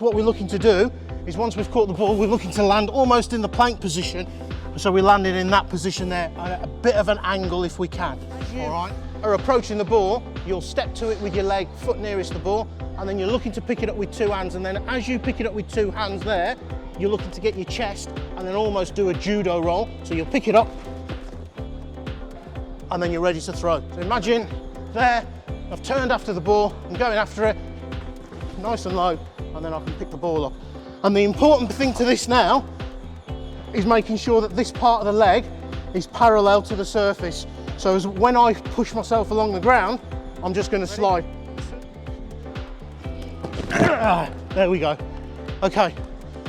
What we're looking to do is once we've caught the ball, we're looking to land almost in the plank position. So we're landing in that position there at a bit of an angle if we can. All right. Are approaching the ball, you'll step to it with your leg, foot nearest the ball, and then you're looking to pick it up with two hands. And then as you pick it up with two hands there, you're looking to get your chest and then almost do a judo roll. So you'll pick it up and then you're ready to throw. So imagine there, I've turned after the ball, I'm going after it, nice and low, and then I can pick the ball up. And the important thing to this now is making sure that this part of the leg is parallel to the surface. So as when I push myself along the ground, I'm just going to slide. There we go. Okay,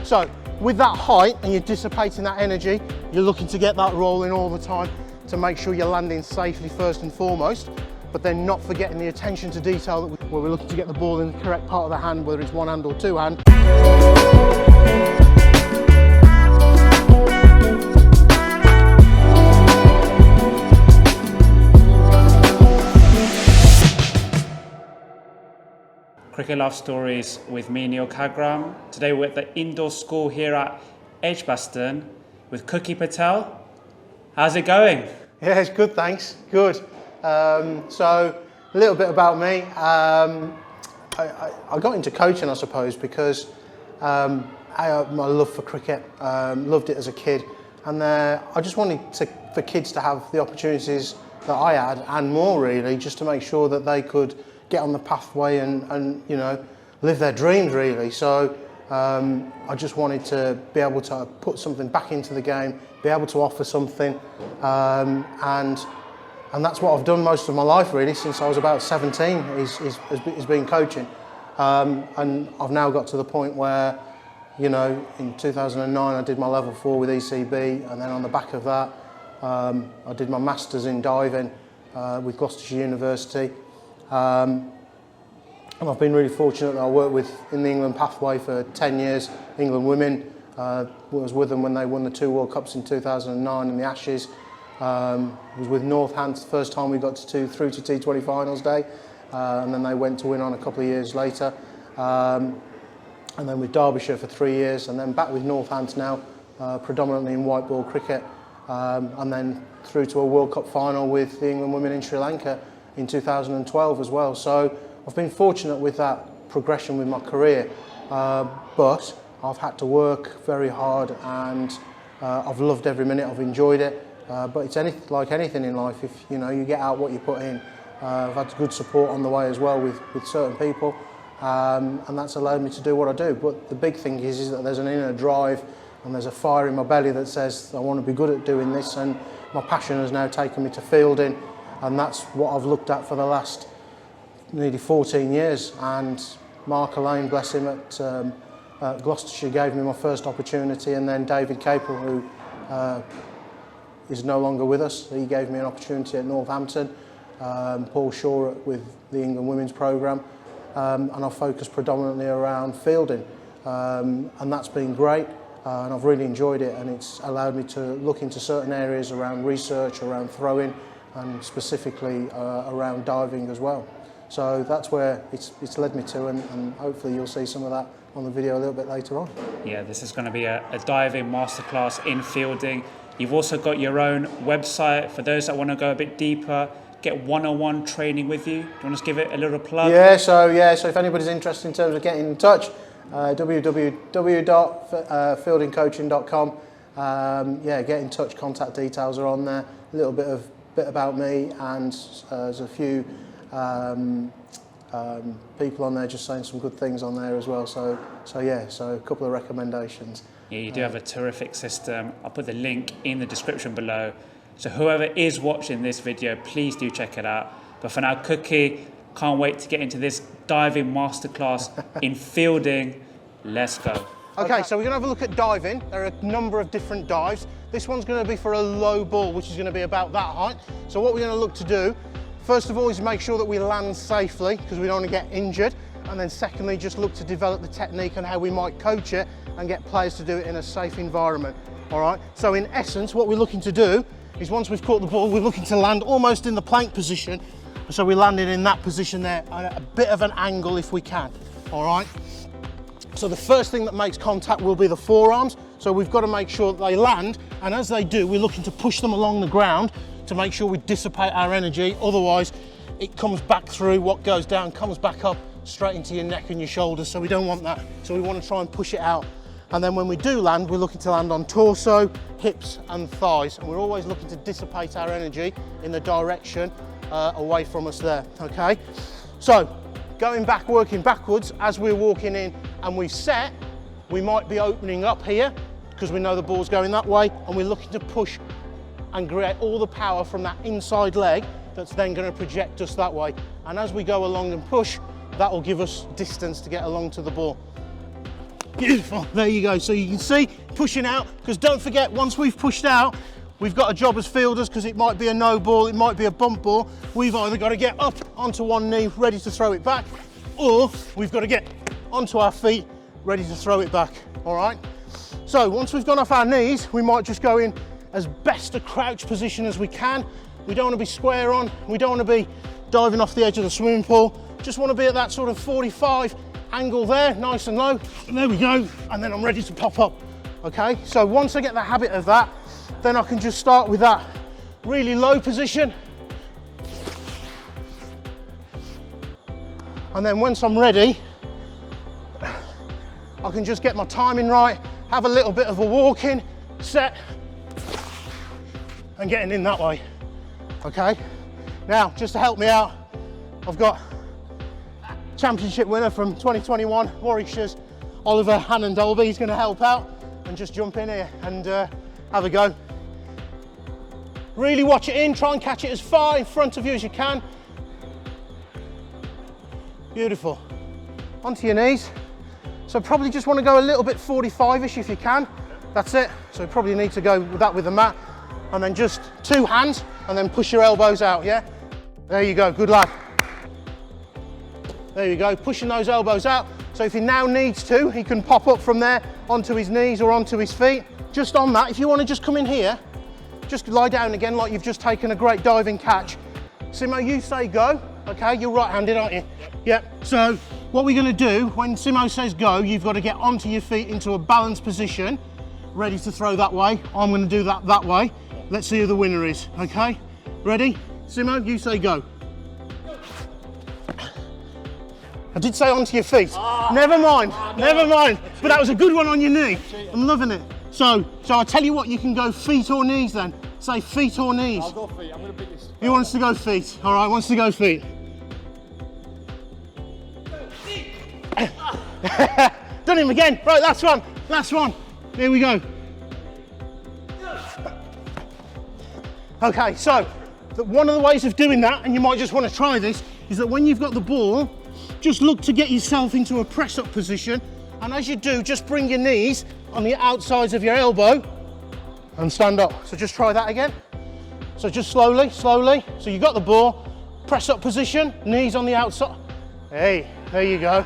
so with that height and you're dissipating that energy, you're looking to get that rolling all the time to make sure you're landing safely first and foremost, but then not forgetting the attention to detail where we're looking to get the ball in the correct part of the hand, whether it's one hand or two hand. Cricket Love Stories with me, Neel Khagram. Today we're at the indoor school here at Edgbaston with Patel. How's it going? Yeah, it's good, thanks. Good. So a little bit about me. I got into coaching, I suppose, because my love for cricket, loved it as a kid, and I just wanted for kids to have the opportunities that I had and more, really, just to make sure that they could get on the pathway and you know, live their dreams, really. So I just wanted to be able to put something back into the game, be able to offer something, and that's what I've done most of my life, really, since I was about 17, is been coaching. And I've now got to the point where, you know, in 2009 I did my level 4 with ECB, and then on the back of that I did my masters in diving with Gloucestershire University. And I've been really fortunate that I worked in the England pathway for 10 years, England women. Was with them when they won the 2 World Cups in 2009 in the Ashes. Was with Northampton the first time we got through to T20 finals day, and then they went to win on a couple of years later. And then with Derbyshire for 3 years, and then back with Northampton now, predominantly in white ball cricket, and then through to a World Cup final with the England women in Sri Lanka in 2012 as well. So I've been fortunate with that progression with my career, but I've had to work very hard, and I've loved every minute. I've enjoyed it, but it's like anything in life. If you know, you get out what you put in. I've had good support on the way as well with certain people, and that's allowed me to do what I do. But the big thing is that there's an inner drive and there's a fire in my belly that says I want to be good at doing this, and my passion has now taken me to fielding, and that's what I've looked at for the last nearly 14 years. And Mark Lane, bless him, at Gloucestershire gave me my first opportunity, and then David Capel, who is no longer with us, he gave me an opportunity at Northampton. Paul Shaw with the England women's programme, and I've focused predominantly around fielding, and that's been great, and I've really enjoyed it, and it's allowed me to look into certain areas around research, around throwing, and specifically around diving as well. So that's where it's led me to, and hopefully you'll see some of that on the video a little bit later on. Yeah, this is going to be a diving masterclass in fielding. You've also got your own website for those that want to go a bit deeper, get one-on-one training with you. Do you want to give it a little plug? So if anybody's interested in terms of getting in touch, www.fieldingcoaching.com. Get in touch, contact details are on there, a little bit about me, and there's a few people on there just saying some good things on there as well. So a couple of recommendations. Yeah, you do have a terrific system. I'll put the link in the description below. So whoever is watching this video, please do check it out. But for now, Cookie, can't wait to get into this diving masterclass in fielding. Let's go. Okay, so we're going to have a look at diving. There are a number of different dives. This one's going to be for a low ball, which is going to be about that height. So what we're going to look to do, first of all, is make sure that we land safely, because we don't want to get injured. And then secondly, just look to develop the technique and how we might coach it and get players to do it in a safe environment. All right, so in essence, what we're looking to do is once we've caught the ball, we're looking to land almost in the plank position. So we're landing in that position there at a bit of an angle if we can. All right, So the first thing that makes contact will be the forearms. So we've got to make sure that they land, and as they do, we're looking to push them along the ground to make sure we dissipate our energy. Otherwise, it comes back through, what goes down comes back up straight into your neck and your shoulders. So we don't want that. So we want to try and push it out. And then when we do land, we're looking to land on torso, hips and thighs. And we're always looking to dissipate our energy in the direction away from us there, okay? So going back, working backwards, as we're walking in and we set, we might be opening up here because we know the ball's going that way, and we're looking to push and create all the power from that inside leg that's then going to project us that way. And as we go along and push, that will give us distance to get along to the ball. Beautiful, there you go. So you can see, pushing out, because don't forget, once we've pushed out, we've got a job as fielders, because it might be a no ball, it might be a bump ball. We've either got to get up onto one knee, ready to throw it back, or we've got to get onto our feet, ready to throw it back, all right? So once we've gone off our knees, we might just go in as best a crouch position as we can. We don't want to be square on, we don't want to be diving off the edge of the swimming pool. Just want to be at that sort of 45 angle there, nice and low. And there we go, and then I'm ready to pop up, okay? So once I get the habit of that, then I can just start with that really low position. And then once I'm ready, I can just get my timing right, have a little bit of a walk in, set, and getting in that way, okay? Now, just to help me out, I've got championship winner from 2021, Warwickshire's Oliver Hannon Dolby. He's going to help out and just jump in here and have a go. Really watch it in, try and catch it as far in front of you as you can. Beautiful. Onto your knees. So probably just want to go a little bit 45-ish if you can. That's it. So you probably need to go with that with the mat. And then just two hands and then push your elbows out, yeah? There you go, good lad. There you go, pushing those elbows out. So if he now needs to, he can pop up from there onto his knees or onto his feet. Just on that, if you want to just come in here, just lie down again like you've just taken a great diving catch. Simo, you say go, okay? You're right-handed, aren't you? Yep. So what we're going to do, when Simo says go, you've got to get onto your feet into a balanced position, ready to throw that way. I'm going to do that way. Let's see who the winner is, okay? Ready? Simo, you say go. I did say onto your feet. Never mind, never mind. But that was a good one on your knee. I'm loving it. So I tell you what, you can go feet or knees then. Say feet or knees. I'll go feet, I'm going to pick this. He wants to go feet. All right, wants to go feet. Done him again. Right, last one, last one. Here we go. Okay, so one of the ways of doing that, and you might just want to try this, is that when you've got the ball, just look to get yourself into a press-up position, and as you do, just bring your knees on the outsides of your elbow and stand up. So just try that again. So just slowly, slowly. So you got the ball, press-up position, knees on the outside. Hey, there you go.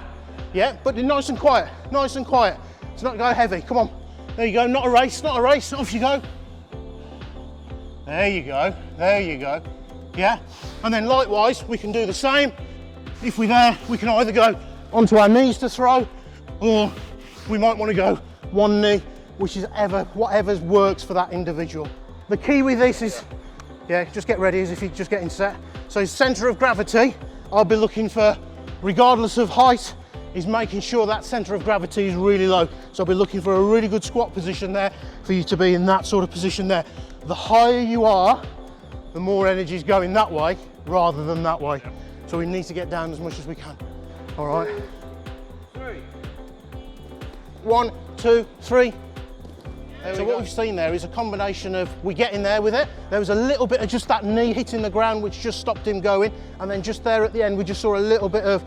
Yeah, but nice and quiet, nice and quiet. It's not go heavy, come on. There you go, not a race, not a race, off you go. There you go, there you go. Yeah, and then likewise, we can do the same. If we're there, we can either go onto our knees to throw, or we might want to go one knee, which is whatever works for that individual. The key with this is, yeah, just get ready as if you're just getting set. So centre of gravity, I'll be looking for, regardless of height, is making sure that centre of gravity is really low. So I'll be looking for a really good squat position there for you to be in that sort of position there. The higher you are, the more energy is going that way rather than that way. So we need to get down as much as we can. All right. 3. 1, 2, 3. So what we've seen there is a combination of we get in there with it. There was a little bit of just that knee hitting the ground, which just stopped him going. And then just there at the end, we just saw a little bit of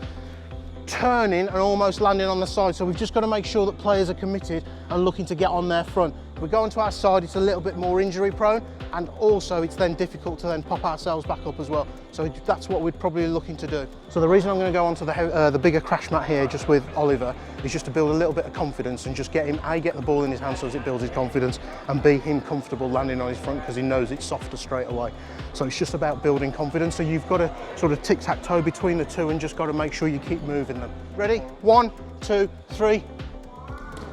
turning and almost landing on the side. So we've just got to make sure that players are committed and looking to get on their front. If we go onto our side, it's a little bit more injury prone, and also it's then difficult to then pop ourselves back up as well. So that's what we're probably looking to do. So the reason I'm going to go onto the bigger crash mat here just with Oliver is just to build a little bit of confidence and just get him, A, get the ball in his hands so as it builds his confidence, and B, him comfortable landing on his front because he knows it's softer straight away. So it's just about building confidence. So you've got to sort of tic-tac-toe between the two and just got to make sure you keep moving them. Ready? 1, 2, 3.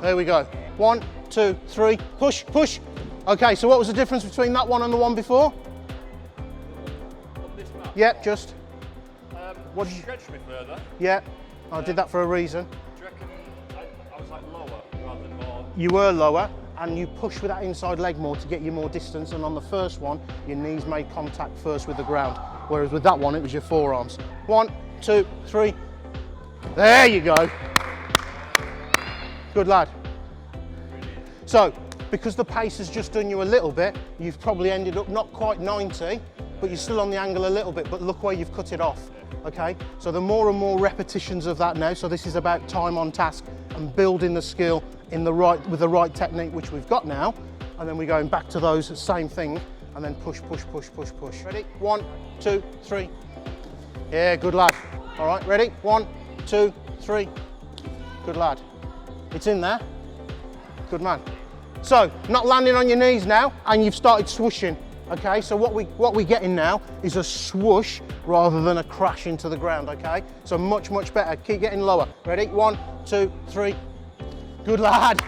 There we go. 1, 2, 3, push, push. Okay, so what was the difference between that one and the one before? On this map. Yep, just. What did you stretch me further? Yeah, I did that for a reason. Do you reckon I was like lower rather than more? You were lower, and you push with that inside leg more to get you more distance, and on the first one, your knees made contact first with the ground, whereas with that one, it was your forearms. 1, 2, 3. There you go. Good lad. So, because the pace has just done you a little bit, you've probably ended up not quite 90, but you're still on the angle a little bit, but look where you've cut it off, okay? So the more and more repetitions of that now, so this is about time on task and building the skill with the right technique, which we've got now, and then we're going back to those, same thing, and then push, push, push, push, push. Ready? 1, 2, 3. Yeah, good lad. All right, ready? 1, 2, 3. Good lad. It's in there. Good man. So, not landing on your knees now, and you've started swooshing. Okay, so what we're getting now is a swoosh rather than a crash into the ground, okay? So much, much better. Keep getting lower. Ready? 1, 2, 3. Good lad.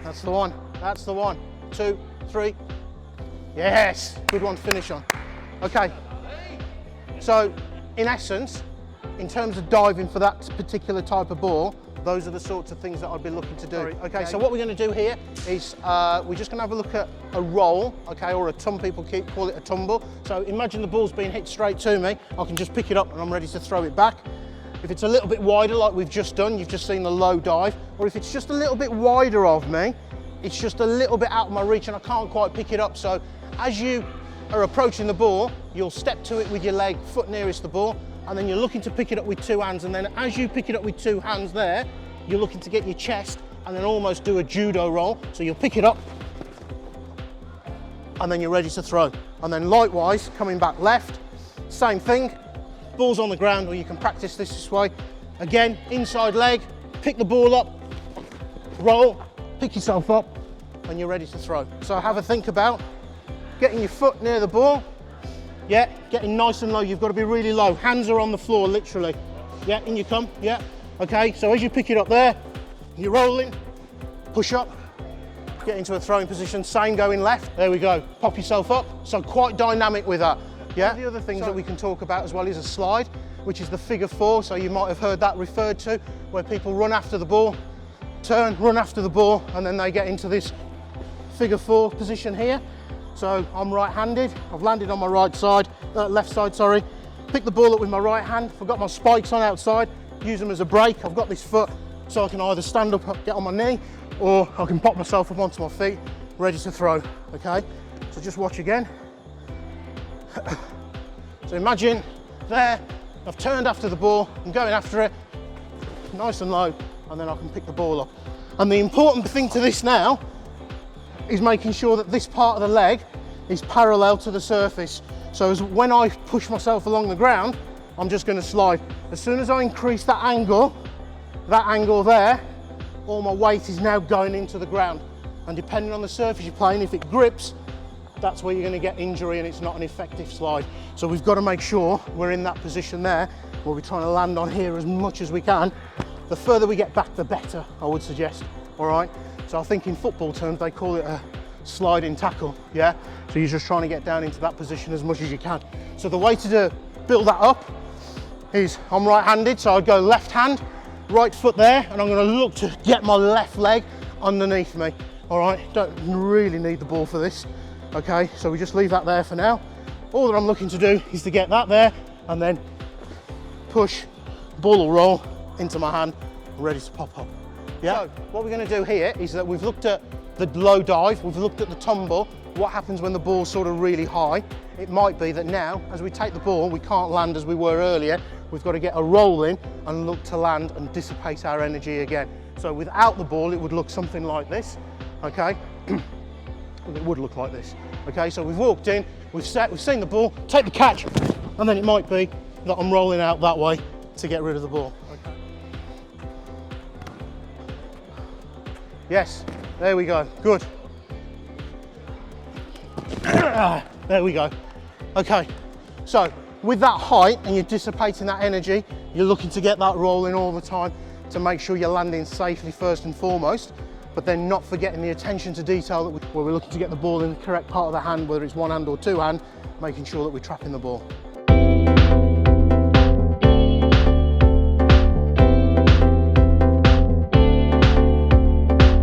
That's the one. That's the one. 2, 3. Yes. Good one to finish on. Okay. So, in essence, in terms of diving for that particular type of ball, those are the sorts of things that I'd be looking to do. Okay, so what we're going to do here is we're just going to have a look at a roll, okay, or some people call it a tumble. So imagine the ball's being hit straight to me. I can just pick it up and I'm ready to throw it back. If it's a little bit wider like we've just done, you've just seen the low dive, or if it's just a little bit wider of me, it's just a little bit out of my reach and I can't quite pick it up. So as you are approaching the ball, you'll step to it with your leg, foot nearest the ball, and then you're looking to pick it up with 2 hands, and then as you pick it up with 2 hands there, you're looking to get your chest and then almost do a judo roll. So you'll pick it up and then you're ready to throw. And then likewise, coming back left, same thing, ball's on the ground, or you can practice this way. Again, inside leg, pick the ball up, roll, pick yourself up, and you're ready to throw. So have a think about getting your foot near the ball. Yeah, getting nice and low. You've got to be really low. Hands are on the floor, literally. Yeah, in you come, yeah. Okay, so as you pick it up there, you're rolling, push up, get into a throwing position, same going left. There we go, pop yourself up. So quite dynamic with that. Yeah, the other things that we can talk about as well is a slide, which is the figure 4. So you might have heard that referred to, where people run after the ball, turn, run after the ball, and then they get into this figure 4 position here. So I'm right-handed, I've landed on my right side, left side, sorry. Pick the ball up with my right hand, I've got my spikes on outside, use them as a brake. I've got this foot, so I can either stand up, get on my knee, or I can pop myself up onto my feet, ready to throw, okay? So just watch again. So imagine there, I've turned after the ball, I'm going after it, nice and low, and then I can pick the ball up. And the important thing to this now is making sure that this part of the leg is parallel to the surface. So as when I push myself along the ground, I'm just going to slide. As soon as I increase that angle there, all my weight is now going into the ground. And depending on the surface you're playing, if it grips, that's where you're going to get injury and it's not an effective slide. So we've got to make sure we're in that position there, where we're trying to land on here as much as we can. The further we get back, the better, I would suggest, all right? So I think in football terms, they call it a sliding tackle, yeah? So you're just trying to get down into that position as much as you can. So the way to build that up is I'm right-handed, so I'd go left hand, right foot there, and I'm gonna look to get my left leg underneath me, all right? Don't really need the ball for this, okay? So we just leave that there for now. All that I'm looking to do is to get that there, and then push, ball will roll into my hand, ready to pop up. Yeah. So what we're going to do here is that we've looked at the low dive, we've looked at the tumble, what happens when the ball's sort of really high. It might be that now, as we take the ball, we can't land as we were earlier. We've got to get a roll in and look to land and dissipate our energy again. So without the ball, it would look something like this, okay? It would look like this, okay? So we've walked in, we've seen the ball, take the catch, and then it might be that I'm rolling out that way to get rid of the ball. Okay. Yes, there we go, good. There we go. Okay, so with that height and you're dissipating that energy, you're looking to get that rolling all the time. to make sure you're landing safely first and foremost, but then not forgetting the attention to detail that where we're looking to get the ball in the correct part of the hand, whether it's one hand or two hand, making sure that we're trapping the ball.